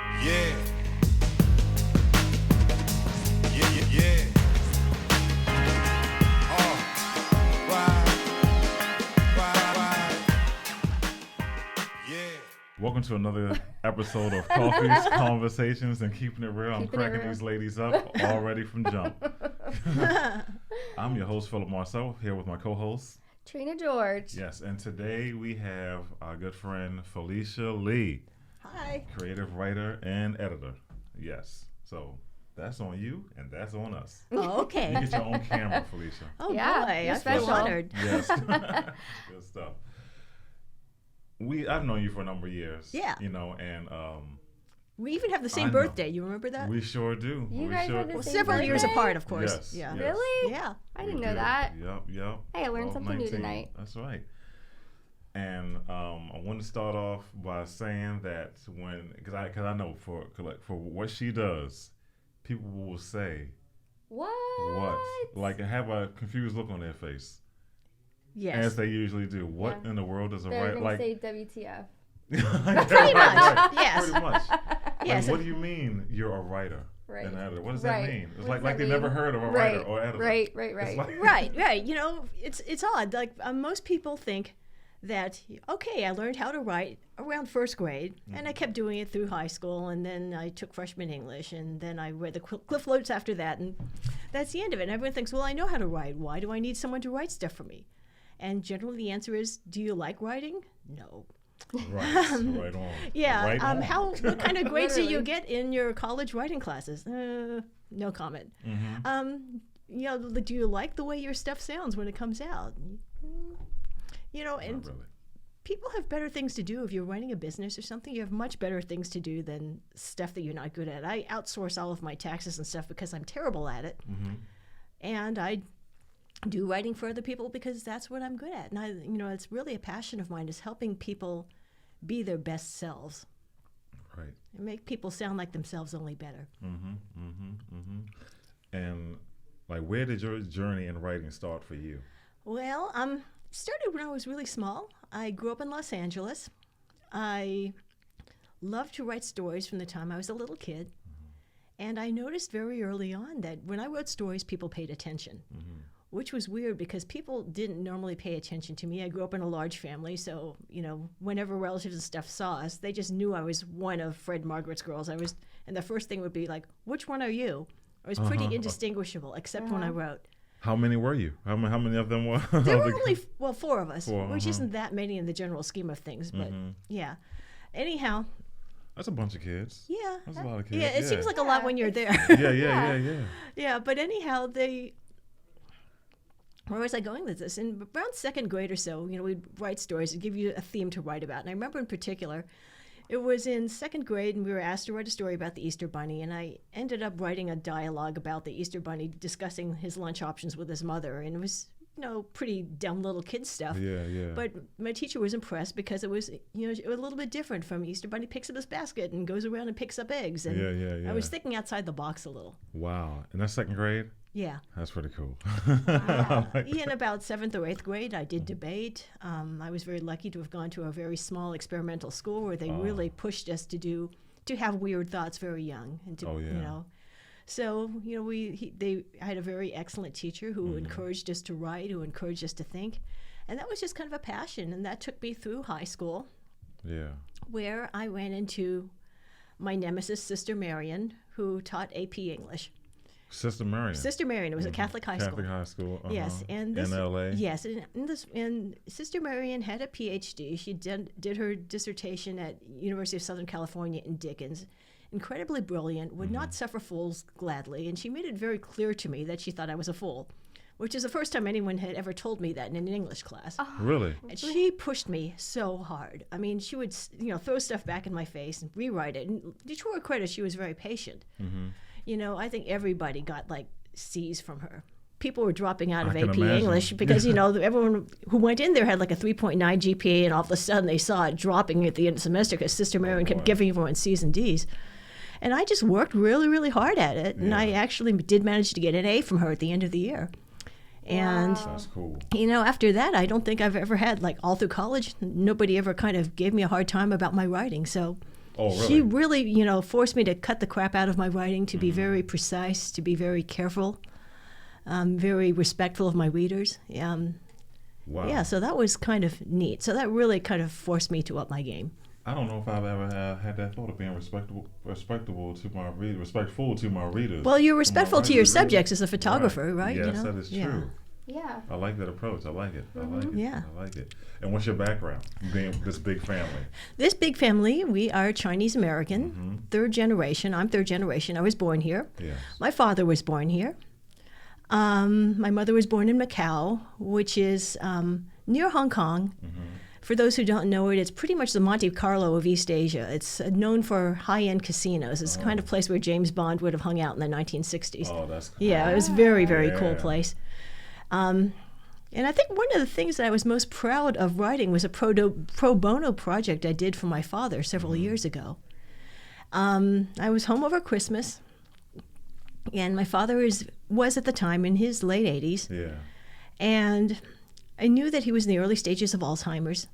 Yeah. Yeah, yeah, yeah. Ride. Yeah. Welcome to another episode of Coffees, Conversations, and Keeping It Real. I'm Keeping It cracking Real. these ladies up already from jump. I'm your host, Philip Marcel, here with my co-host. Trina George. Yes, and today we have our good friend Felicia Lee, Hi. creative writer and editor. Yes, so that's on you and that's on us. Oh, okay. You get your own camera, Felicia. Oh Yeah, boy, you're I feel special. honored. Yes, good stuff. I've known you for a number of years. Yeah. You know, and We even have the I same know. birthday. You remember that? we sure do. You we guys sure have the Well, same several years birthday? apart, of course. Yes, Yeah. yes. Really? Yeah. I We didn't know did. that. Yep. Hey, I learned Well, something new tonight. That's right. And I want to start off by saying that because I know for what she does, people will say What? like have a confused look on their face, Yes. as they usually do. What Yeah. in the world is a They're writer gonna like? say WTF. Pretty much. Yes. Pretty much. Yes. Like, what do you mean you're a writer? Right. An editor. What does Right. that mean? It's What like does that they never mean? heard of a Right. writer or editor. Right. It's like- Right. You know, it's odd. Like most people think that okay, I learned how to write around first grade, and I kept doing it through high school, and then I took freshman English, and then I read the Cliff Notes after that, and that's the end of it. And everyone thinks, well, I know how to write. Why do I need someone to write stuff for me? And generally, the answer is, do you like writing? No. Right on. Yeah. Right on. What kind of grades do you Literally. get in your college writing classes? No comment. Mm-hmm. You know, do you like the way your stuff sounds when it comes out? You know, and Not really. people have better things to do. If you're running a business or something, you have much better things to do than stuff that you're not good at. I outsource all of my taxes and stuff because I'm terrible at it. Mm-hmm. And I do writing for other people because that's what I'm good at. And it's really a passion of mine, is helping people be their best selves Right. and make people sound like themselves, only better. And like, where did your journey in writing start for you? Well, started when I was really small. I grew up in Los Angeles. I loved to write stories from the time I was a little kid. And I noticed very early on that when I wrote stories, people paid attention, which was weird because people didn't normally pay attention to me. I grew up in a large family, so, whenever relatives and stuff saw us, they just knew I was one of Fred and Margaret's girls. And the first thing would be like, which one are you? I was pretty indistinguishable, except when I wrote. How many were you? How many of them were? There were only, four of us, Four, which isn't that many in the general scheme of things, but yeah. Anyhow, That's a bunch of kids. yeah. That's a lot of kids. Yeah, it seems like a lot when you're there. Yeah. Yeah, but anyhow, where was I going with this? In around second grade or so, we'd write stories and give you a theme to write about. And I remember in particular, it was in second grade, and we were asked to write a story about the Easter Bunny, and I ended up writing a dialogue about the Easter Bunny discussing his lunch options with his mother, and it was, pretty dumb little kid stuff. Yeah. But my teacher was impressed because it was, a little bit different from Easter Bunny picks up his basket and goes around and picks up eggs. And Yeah. I was thinking outside the box a little. Wow. And that's second grade? Yeah. That's pretty cool. In about 7th or 8th grade, I did debate. I was very lucky to have gone to a very small experimental school where they really pushed us to have weird thoughts very young, and to, Oh, yeah. So I had a very excellent teacher who encouraged us to write, who encouraged us to think, and that was just kind of a passion, and that took me through high school, Yeah. where I ran into my nemesis, Sister Marion, who taught AP English. Sister Marion. Sister Marion, it was a Catholic high school. Catholic high school. Yes, and this, in LA. Yes, and Sister Marion had a PhD. She did her dissertation at University of Southern California in Dickens. Incredibly brilliant, would not suffer fools gladly, and she made it very clear to me that she thought I was a fool, which is the first time anyone had ever told me that in an English class. Really? And she pushed me so hard. I mean, she would throw stuff back in my face and rewrite it. And to her credit, she was very patient. I think everybody got like C's from her. People were dropping out of I can AP imagine. English because, everyone who went in there had like a 3.9 GPA, and all of a sudden they saw it dropping at the end of the semester because Sister Marion kept giving everyone C's and D's. And I just worked really, really hard at it. And I actually did manage to get an A from her at the end of the year. And, That's cool. after that, I don't think I've ever had, like all through college, nobody ever kind of gave me a hard time about my writing. So Oh, really? She really, forced me to cut the crap out of my writing, to be very precise, to be very careful, very respectful of my readers. Wow. Yeah, so that was kind of neat. So that really kind of forced me to up my game. I don't know if I've ever had that thought of being respectful to my readers. Well, you're to my respectful to writers. your subjects as a photographer, right? Yes, that is Yeah. true. Yeah. I like that approach. I like it. I like it. Yeah. I like it. And what's your background? Being this big family. This big family, we are Chinese American, third generation. I'm third generation. I was born here. Yes. My father was born here. My mother was born in Macau, which is near Hong Kong. For those who don't know it, it's pretty much the Monte Carlo of East Asia. It's known for high-end casinos. It's the kind of place where James Bond would have hung out in the 1960s. Oh, that's cool. Yeah, it was very, very cool Yeah. place. And I think one of the things that I was most proud of writing was a pro bono project I did for my father several years ago. I was home over Christmas, and my father was at the time in his late 80s, Yeah. and I knew that he was in the early stages of Alzheimer's.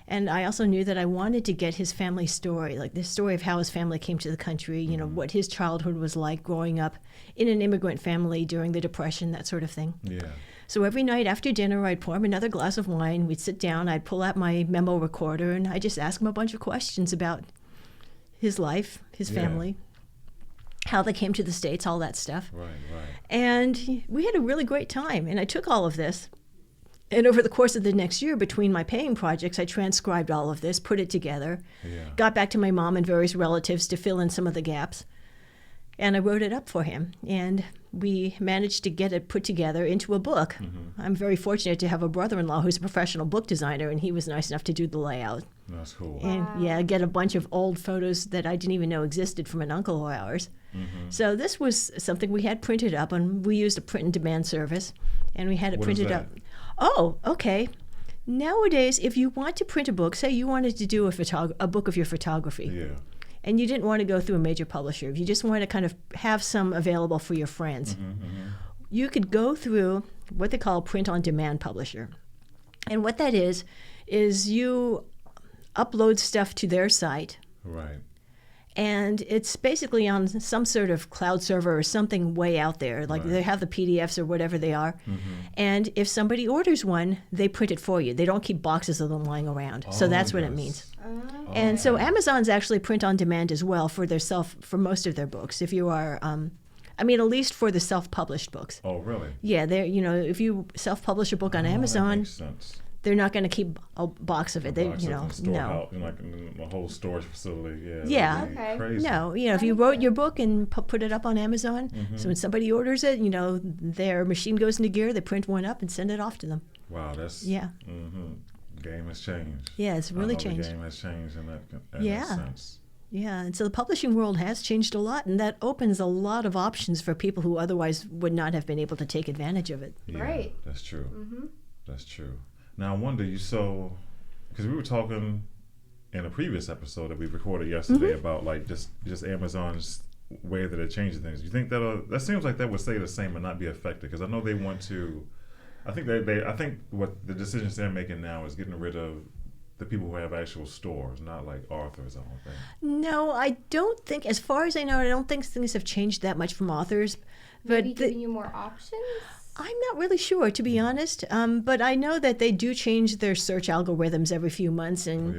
And I also knew that I wanted to get his family story, like the story of how his family came to the country, what his childhood was like growing up in an immigrant family during the Depression, that sort of thing. Yeah. So every night after dinner, I'd pour him another glass of wine. We'd sit down. I'd pull out my memo recorder, and I'd just ask him a bunch of questions about his life, his Yeah. family, how they came to the States, all that stuff. Right. And we had a really great time. And I took all of this. And over the course of the next year, between my paying projects, I transcribed all of this, put it together, Yeah. got back to my mom and various relatives to fill in some of the gaps. And I wrote it up for him. And we managed to get it put together into a book. I'm very fortunate to have a brother-in-law who's a professional book designer, and he was nice enough to do the layout. That's cool. And get a bunch of old photos that I didn't even know existed from an uncle of ours. So this was something we had printed up, and we used a print and demand service, and we had it What is printed that? up. Oh, okay. Nowadays, if you want to print a book, say you wanted to do a book of your photography, Yeah. and you didn't want to go through a major publisher, if you just want to kind of have some available for your friends, you could go through what they call a print-on-demand publisher. And what that is you upload stuff to their site, Right. and it's basically on some sort of cloud server or something way out there. Like they have the PDFs or whatever they are. And if somebody orders one, they print it for you. They don't keep boxes of them lying around. So that's what it means. And so Amazon's actually print on demand as well for most of their books. If you are, at least for the self-published books. Oh, really? Yeah, if you self-publish a book on That Amazon, makes sense. they're not going to keep a box of it. They, Box up and store no. out in like in a whole storage facility. Yeah. Yeah. that'd be Okay. Crazy. No, if you wrote your book and put it up on Amazon, so when somebody orders it, their machine goes into gear, they print one up and send it off to them. Wow. That's. Yeah. Game has changed. Yeah, it's really I know changed. The game has changed in that Yeah. sense. Yeah, and so the publishing world has changed a lot, and that opens a lot of options for people who otherwise would not have been able to take advantage of it. Yeah, Right. That's true. That's true. Now I wonder, because we were talking in a previous episode that we recorded yesterday about like just Amazon's way that they're changing things. You think that seems like that would stay the same and not be affected? Because I know they want to. I think what the decisions they're making now is getting rid of the people who have actual stores, not like authors. I don't think. No, I don't think, as far as I know, I don't think things have changed that much from authors. But Maybe giving you more options? I'm not really sure, to be honest. But I know that they do change their search algorithms every few months, and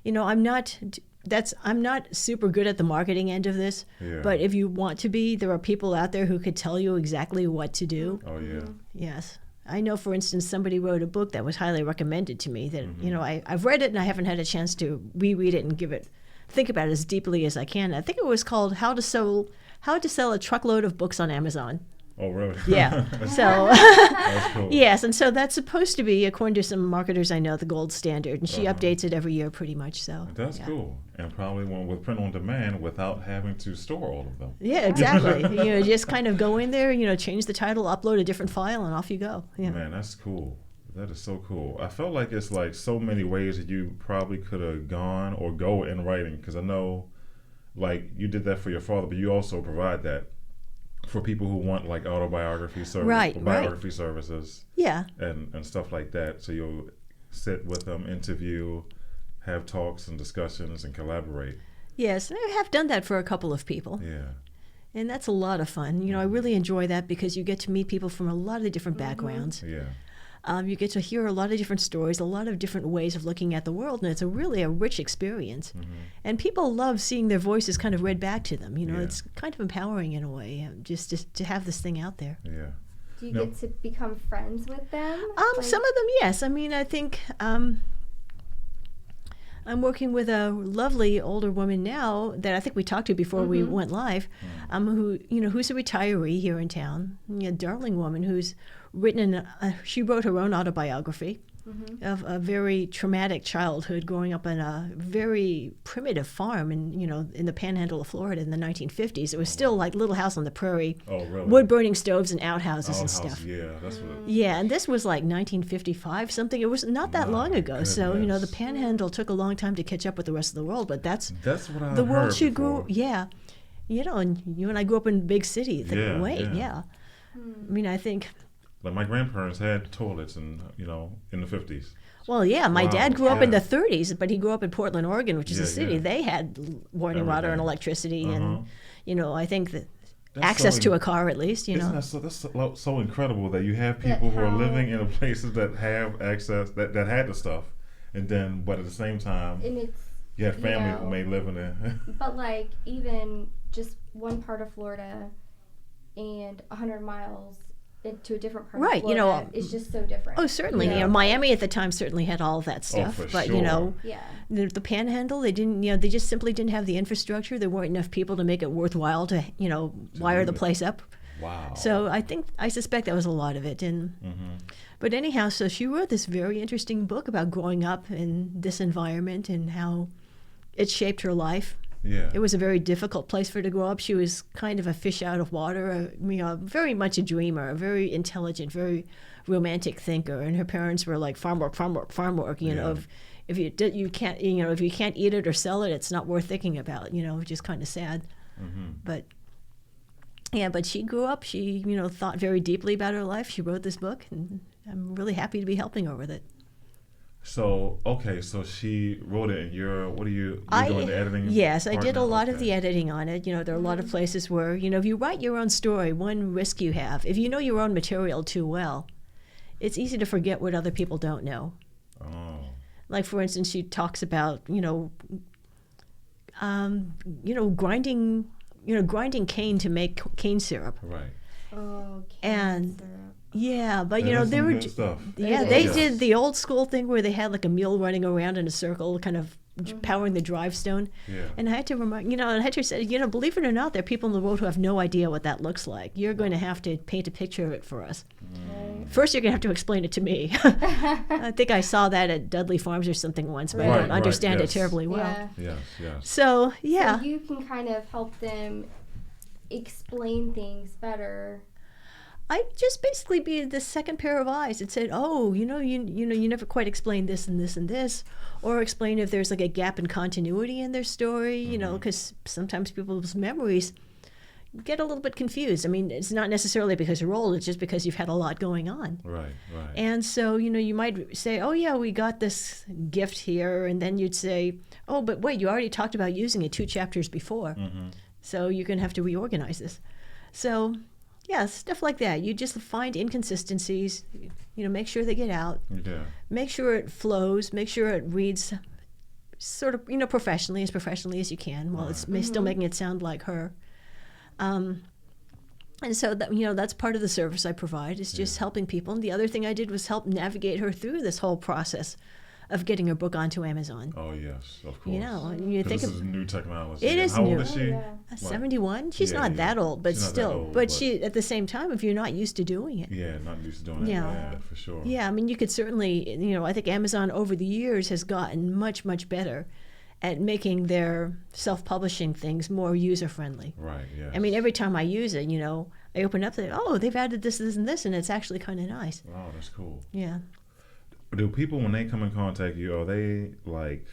Yeah. I'm not super good at the marketing end of this. Yeah. But if you want to be, there are people out there who could tell you exactly what to do. Oh yeah. Yes. I know, for instance, somebody wrote a book that was highly recommended to me that, I've read it and I haven't had a chance to reread it and think about it as deeply as I can. I think it was called How to Sell a Truckload of Books on Amazon. Oh really? Yeah. So, That's cool. yes. And so that's supposed to be, according to some marketers I know, the gold standard. And she updates it every year pretty much. So That's yeah. cool. And probably one with print on demand without having to store all of them. Yeah, exactly. Just kind of go in there, change the title, upload a different file, and off you go. Yeah. Man, that's cool. That is so cool. I felt like it's like so many ways that you probably could have gone or go in writing, because I know like you did that for your father, but you also provide that for people who want like biography services Yeah. and stuff like that. So you'll sit with them, interview, have talks and discussions and collaborate. Yes, and I have done that for a couple of people. Yeah. And that's a lot of fun. I really enjoy that because you get to meet people from a lot of different backgrounds. Yeah. You get to hear a lot of different stories, a lot of different ways of looking at the world, and it's really a rich experience. And people love seeing their voices kind of read back to them. Yeah. It's kind of empowering in a way, just to have this thing out there. Yeah. Do you get to become friends with them? Some of them, yes. I mean, I think I'm working with a lovely older woman now that I think we talked to before we went live, who's a retiree here in town, a darling woman who's written she wrote her own autobiography of a very traumatic childhood growing up on a very primitive farm in the panhandle of Florida in the 1950s. It was still like Little House on the Prairie, wood burning stoves and outhouses and stuff. Yeah, that's what. Yeah, and this was like 1955 something. It was not that long ago. Goodness. So the panhandle took a long time to catch up with the rest of the world. But that's what I the world heard she before. grew. Yeah, and you and I grew up in a big city. You think, wait, yeah. I mean, I think. Like my grandparents had toilets in the 50s. Well, yeah, my Wow, dad grew up in yeah. the 30s, but he grew up in Portland, Oregon, which is a city. Yeah. They had running water and Everything. electricity, and I think that That's access so to a car at least. Isn't that that's so incredible that you have people who are living in places that have access that had the stuff, and then but at the same time And it's, you have family who may live in it. but like even just one part of Florida and 100 miles to a different part Right, of Florida, it's just so different. Oh, certainly. Yeah. Miami at the time certainly had all that stuff, for but sure. Yeah. the Panhandle, they didn't. They just simply didn't have the infrastructure. There weren't enough people to make it worthwhile to wire do the it. place up. Wow. So I suspect that was a lot of it. And but anyhow, so she wrote this very interesting book about growing up in this environment and how it shaped her life. Yeah. It was a very difficult place for her to grow up. She was kind of a fish out of water, very much a dreamer, a very intelligent, very romantic thinker. And her parents were like farm work, farm work, farm work. If you can't if you can't eat it or sell it, it's not worth thinking about. Which is kind of sad. But yeah, but she grew up. She thought very deeply about her life. She wrote this book, and I'm really happy to be helping her with it. So so she wrote it, and you're doing the editing? Yes, I part did a now? lot of Okay. the editing on it. There are a lot of places where if you write your own story, one risk you have, if you know your own material too well, it's easy to forget what other people don't know. Oh. Like for instance, she talks about grinding cane to make cane syrup. Right. Oh, And yeah, but That is they some were good stuff. yeah, It they is. did the old school thing where they had like a mule running around in a circle, kind of powering the drive stone. Yeah. And I had to remind and I had to say, believe it or not, there are people in the world who have no idea what that looks like. You're going to have to paint a picture of it for us. First, you're going to have to explain it to me. I think I saw that at Dudley Farms or something once, but I Right, don't understand it yes. terribly well. Yeah. Yes. So yeah, So you can kind of help them explain things better. I just basically be the second pair of eyes that said, "Oh, you never quite explained this and this and this," or explain if there's like a gap in continuity in their story. Because sometimes people's memories get a little bit confused. I mean, it's not necessarily because you're old; it's just because you've had a lot going on. Right. And so you might say, "Oh yeah, we got this gift here," and then you'd say, "Oh, but wait, you already talked about using it 2 chapters before, so you're going to have to reorganize this." So. Yeah, stuff like that. You just find inconsistencies, make sure they get out, Yeah. make sure it flows, make sure it reads sort of, professionally as you can, while it's still making it sound like her. And so that, that's part of the service I provide is just helping people. And the other thing I did was help navigate her through this whole process of getting her book onto Amazon. Oh yes, of course. And you 'Cause think this of is new technology. It And is how new. old is she? Oh, yeah. Like, 71. She's Yeah, not yeah. that old, but She's not that still. old, but but- she, at the same time, if you're not used to doing it. Yeah, not used to doing Yeah. that. For sure. Yeah, I mean, you could certainly, I think Amazon over the years has gotten much, much better at making their self-publishing things more user-friendly. Right. Yeah. I mean, every time I use it, I open up, they've added this, this, and this, and it's actually kind of nice. Wow, that's cool. Yeah. Do people, when they come and contact you, are they like,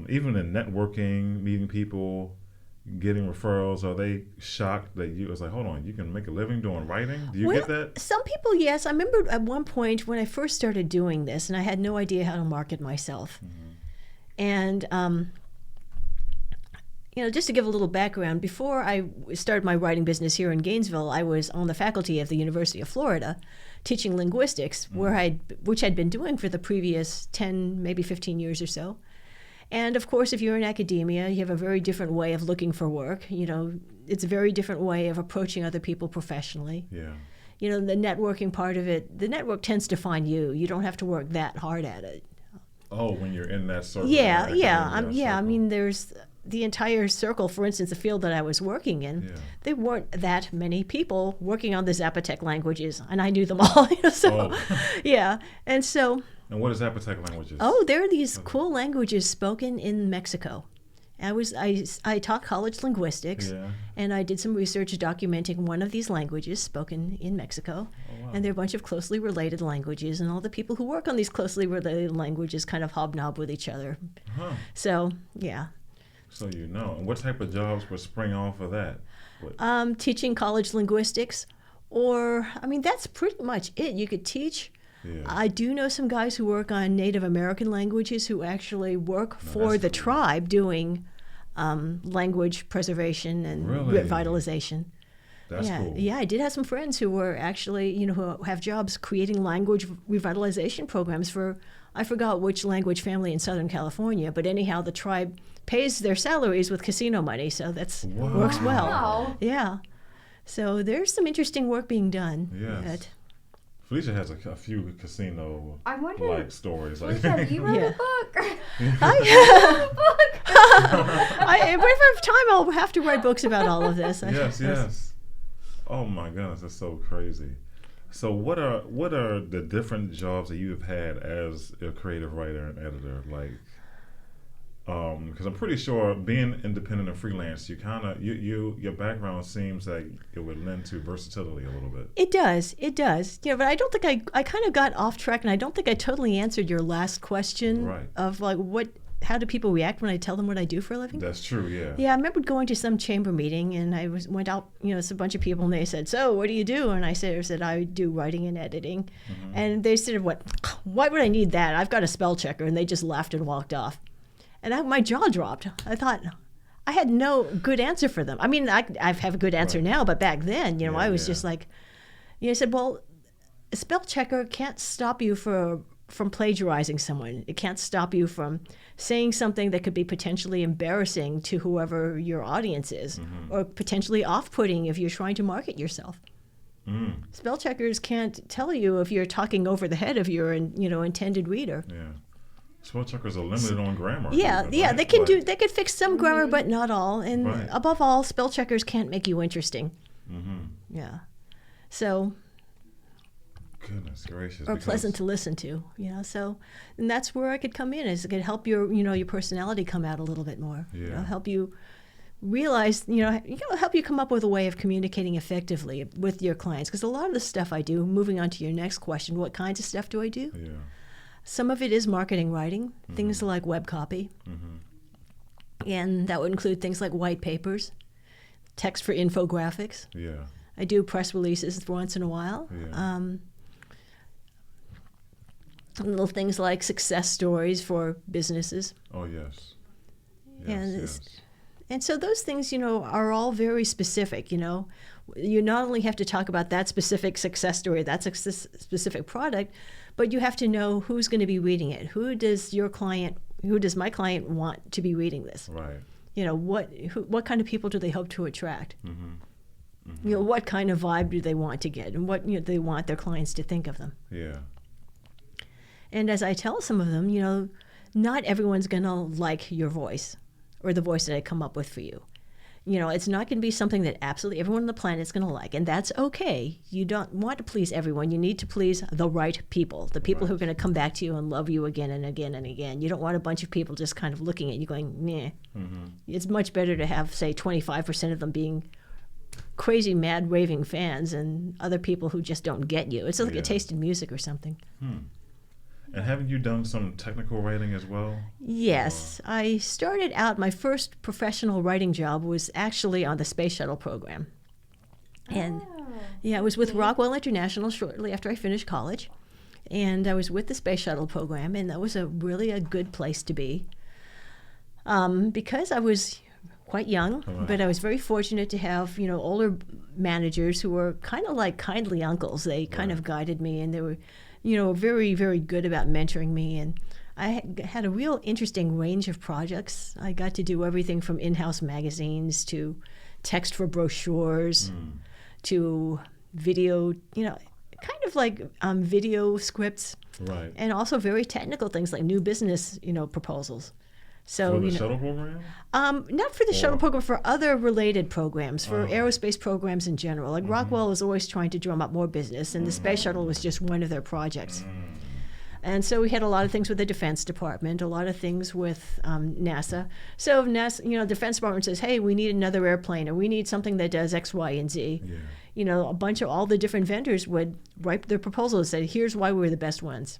even in networking, meeting people, getting referrals, are they shocked that you, it's like, hold on, you can make a living doing writing? Do you get that? Some people, yes. I remember at one point when I first started doing this, and I had no idea how to market myself. And, just to give a little background, before I started my writing business here in Gainesville, I was on the faculty of the University of Florida teaching linguistics, which I'd been doing for the previous 10, maybe 15 years or so. And of course, if you're in academia, you have a very different way of looking for work. It's a very different way of approaching other people professionally. Yeah. The networking part of it, the network tends to find you. You don't have to work that hard at it. Oh, when you're in that circle. Yeah. Circle. I mean, there's the entire circle. For instance, the field that I was working in, Yeah. there weren't that many people working on the Zapotec languages, and I knew them all. So, yeah. And so. And what is Zapotec languages? Oh, there are these cool languages spoken in Mexico. I taught college linguistics, Yeah. and I did some research documenting one of these languages spoken in Mexico. Oh, wow. And they're a bunch of closely related languages, and all the people who work on these closely related languages kind of hobnob with each other. Huh. So, yeah. So And what type of jobs would spring off of that? What? Teaching college linguistics, that's pretty much it. You could teach. Yeah. I do know some guys who work on Native American languages who actually work for the tribe doing language preservation and Really? revitalization. That's cool. Yeah, I did have some friends who were actually, who have jobs creating language revitalization programs for, I forgot which language family in Southern California, but anyhow, the tribe pays their salaries with casino money, so that's works well. Wow. Yeah. So there's some interesting work being done. Yes. Felicia has a few casino I wonder. like stories. Felicia, you wrote Yeah. a book. If I have time, I'll have to write books about all of this. Yes. Oh my goodness, that's so crazy. So what are the different jobs that you have had as a creative writer and editor? Like, because I'm pretty sure being independent and freelance, you kind of your background seems like it would lend to versatility a little bit. It does. But I don't think I kind of got off track, and I don't think I totally answered your last question Right. of like how do people react when I tell them what I do for a living? That's true. Yeah. Yeah, I remember going to some chamber meeting, and I went out, it's a bunch of people, and they said, "So, what do you do?" And I said, "I do writing and editing." Mm-hmm. And they said, "Why would I need that? I've got a spell checker." And they just laughed and walked off. And my jaw dropped. I thought, I had no good answer for them. I mean, I have a good answer Right. now, but back then, I was yeah. just like, I said, well, a spell checker can't stop you from plagiarizing someone. It can't stop you from saying something that could be potentially embarrassing to whoever your audience is, or potentially off-putting if you're trying to market yourself. Spell checkers can't tell you if you're talking over the head of your intended reader. Yeah. Spell checkers are limited on grammar. Yeah, even, yeah, right? they can Like, they could fix some grammar, but not all. And Right. above all, spell checkers can't make you interesting. Yeah, so Goodness gracious. or because- pleasant to listen to. So and that's where I could come in. Is it could help your personality come out a little bit more. Yeah. Help you realize help you come up with a way of communicating effectively with your clients. Because a lot of the stuff I do. Moving on to your next question, what kinds of stuff do I do? Yeah. Some of it is marketing writing, things like web copy. And that would include things like white papers, text for infographics. Yeah. I do press releases once in a while. Yeah. Little things like success stories for businesses. Oh yes. And Yes. And so those things, are all very specific, You not only have to talk about that specific success story, that specific product, but you have to know who's going to be reading it. Who does my client want to be reading this? Right. What kind of people do they hope to attract? What kind of vibe do they want to get, and what they want their clients to think of them? Yeah. And as I tell some of them, not everyone's going to like your voice or the voice that I come up with for you. It's not going to be something that absolutely everyone on the planet is going to like, and that's okay. You don't want to please everyone. You need to please the right people, the people who are going to come back to you and love you again and again and again. You don't want a bunch of people just kind of looking at you going, meh. It's much better to have, say, 25% of them being crazy, mad, raving fans and other people who just don't get you. It's like Yeah. a taste in music or something. And haven't you done some technical writing as well? Yes, I started out, my first professional writing job was actually on the Space Shuttle program. And it was with Rockwell International shortly after I finished college. And I was with the Space Shuttle program, and that was really a good place to be. Because I was quite young, Right. but I was very fortunate to have, older managers who were kind of like kindly uncles. They kind of guided me, and they were, very, very good about mentoring me. And I had a real interesting range of projects. I got to do everything from in-house magazines to text for brochures to video, kind of like video scripts, Right. and also very technical things like new business, proposals. So, For the shuttle program? not for the shuttle Or- program, for other related programs, for aerospace programs in general. Like Mm-hmm. Rockwell was always trying to drum up more business, and the space shuttle was just one of their projects. Mm. And so we had a lot of things with the Defense Department, a lot of things with NASA. So NASA, Defense Department says, hey, we need another airplane, or we need something that does X, Y, and Z. Yeah. A bunch of all the different vendors would write their proposals and say, here's why we're the best ones.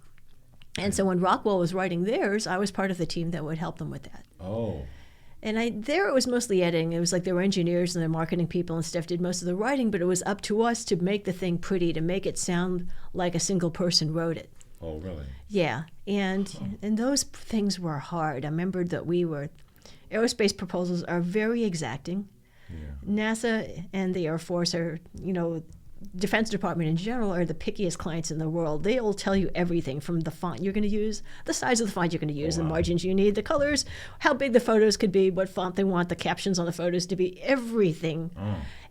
And so when Rockwell was writing theirs, I was part of the team that would help them with that. Oh. And there it was mostly editing. It was like there were engineers and the marketing people and stuff did most of the writing, but it was up to us to make the thing pretty, to make it sound like a single person wrote it. Oh, really? Yeah, and those things were hard. I remember that aerospace proposals are very exacting. Yeah. NASA and the Air Force are, Defense Department in general are the pickiest clients in the world. They'll tell you everything from the font you're going to use, the size of the font you're going to use, the margins you need, the colors, how big the photos could be, what font they want the captions on the photos to be, everything.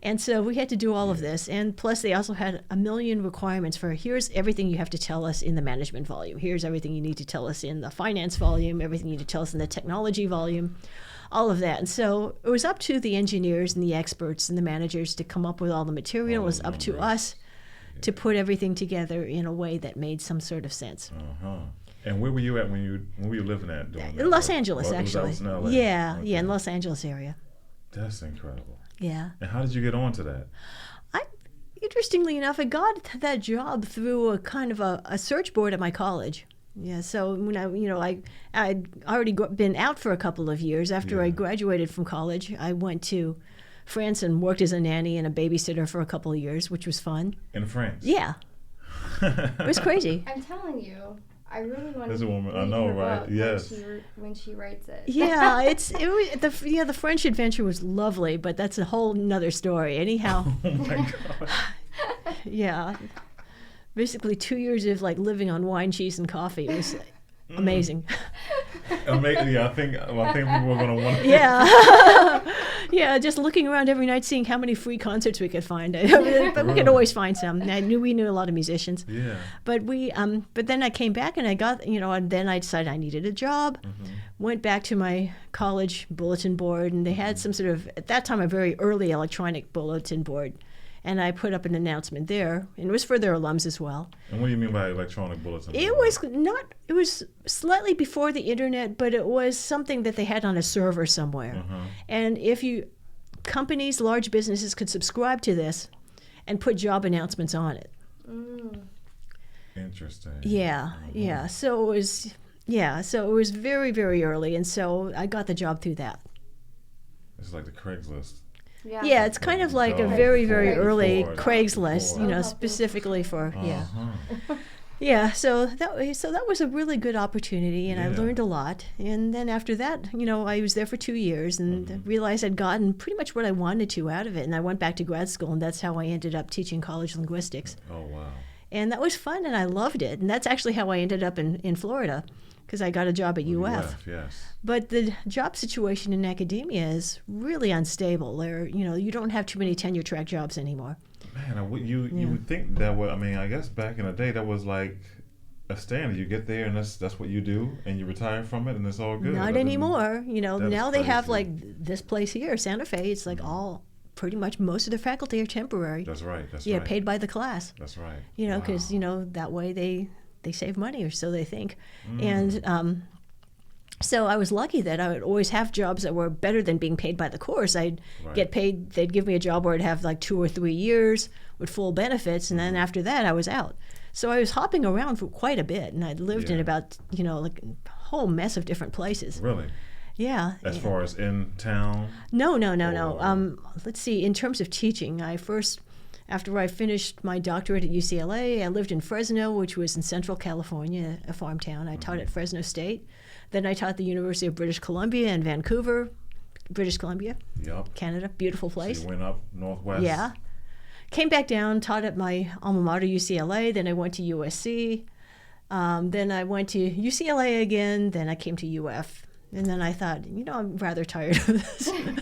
And so we had to do all of this. And plus they also had a million requirements for here's everything you have to tell us in the management volume. Here's everything you need to tell us in the finance volume, everything you need to tell us in the technology volume, all of that. And so it was up to the engineers and the experts and the managers to come up with all the material. It was up to us to put everything together in a way that made some sort of sense. And where were you at when were you living at doing that? In Los Angeles, That actually. was in LA? Yeah, Okay. yeah, in Los Angeles area. That's incredible. Yeah. And how did you get on to that? Interestingly enough, I got that job through a kind of a search board at my college. Yeah, so when I'd already been out for a couple of years. After I graduated from college, I went to France and worked as a nanny and a babysitter for a couple of years, which was fun. In France? Yeah. It was crazy. I'm telling you, I really want There's to a woman- I read know, her right? book Yes. when she writes it. Yeah, the French adventure was lovely, but that's a whole nother story. Anyhow, Oh my God. yeah, basically 2 years of like living on wine, cheese, and coffee. It was amazing. Yeah, I think people are going to want to. Yeah, yeah, just looking around every night, seeing how many free concerts we could find. But we could always find some. And we knew a lot of musicians. Yeah. But but then I came back and I got, and then I decided I needed a job. Went back to my college bulletin board, and they had some sort of, at that time, a very early electronic bulletin board. And I put up an announcement there, and it was for their alums as well. And what do you mean by electronic bulletin? It was slightly before the internet, but it was something that they had on a server somewhere. And companies, large businesses could subscribe to this and put job announcements on it. Interesting. Yeah, yeah. So it was very, very early, and so I got the job through that. It's like the Craigslist. Yeah, it's kind of like a Oh, very, very before- early before- Craigslist, before. specifically for, Uh-huh. Yeah, so that was a really good opportunity, and I Yeah. learned a lot. And then after that, I was there for 2 years and realized I'd gotten pretty much what I wanted to out of it. And I went back to grad school, and that's how I ended up teaching college linguistics. Oh, wow. And that was fun, and I loved it. And that's actually how I ended up in Florida, because I got a job at UF. Yes. But the job situation in academia is really unstable. You don't have too many tenure track jobs anymore. Man, you would think that would, I guess back in the day that was like a standard. You get there and that's what you do, and you retire from it, and it's all good. Not anymore. Now they have crazy. like this place here, Santa Fe. It's like all pretty much most of the faculty are temporary. That's right. Yeah, paid by the class. That's right. Because Wow. that way they save money, or so they think. And so I was lucky that I would always have jobs that were better than being paid by the course. I'd get paid. They'd give me a job where I'd have like 2 or 3 years with full benefits, and then after that I was out. So I was hopping around for quite a bit, and I'd lived in about like a whole mess of different places. Really? Yeah. As far as in town? No. Let's see. In terms of teaching, after I finished my doctorate at UCLA, I lived in Fresno, which was in Central California, a farm town. I taught at Fresno State. Then I taught at the University of British Columbia in Vancouver, British Columbia, Yep. Canada. Beautiful So place. you went up northwest. Yeah. Came back down, taught at my alma mater, UCLA. Then I went to USC. Then I went to UCLA again. Then I came to UF. And then I thought, I'm rather tired of this. Isn't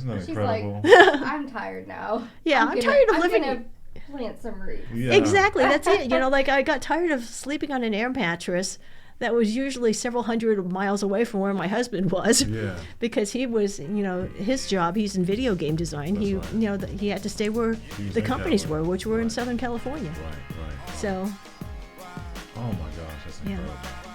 that She's incredible? like, I'm tired now. Yeah, I'm tired of I'm living. gonna plant some roots. Yeah. Exactly, that's it. Like I got tired of sleeping on an air mattress that was usually several hundred miles away from where my husband was. Yeah. Because he was, his job, he's in video game design. That's He, right. he had to stay where He's the in companies California. were, which were in Right. Southern California. Right. So, Oh my gosh, that's Yeah. incredible.